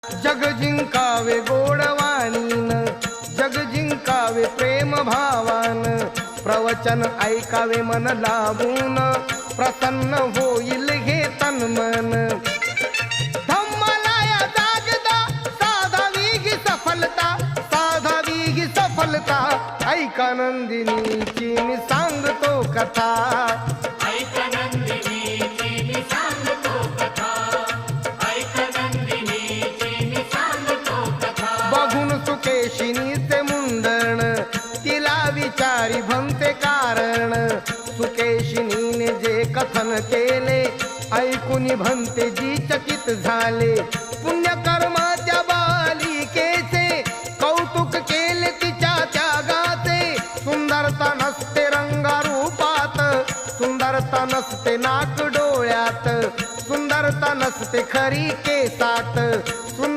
जग जिंकावे गोडवाणीन, जग जिंकावे प्रेम भावान, प्रवचन ऐकावे मन लावून, प्रसन्न होईल हे तन मन. धम्मलाया जागदा साधावी ही सफलता, साधावी ही सफलता. ऐका नंदिनीची मी सांगतो कथा, ऐका नंदिनीची मी सांगतो कथा, ऐका नंदिनीची मी सांगतो कथा. बघून सुकेशिनीचे मुंडण, तिला विचारी भंते कारण. सुकेशिनीने जे कथन केले, ऐकून भंते जी चकित झाले. पुण्यकर्माच्या बालिकेचे कौतुक केले तिच्या त्यागाचे. सुंदरता नसते रंगारूपात, सुंदरता नसते नाक डोळ्यात, सुंदरता नसते खरी केसात.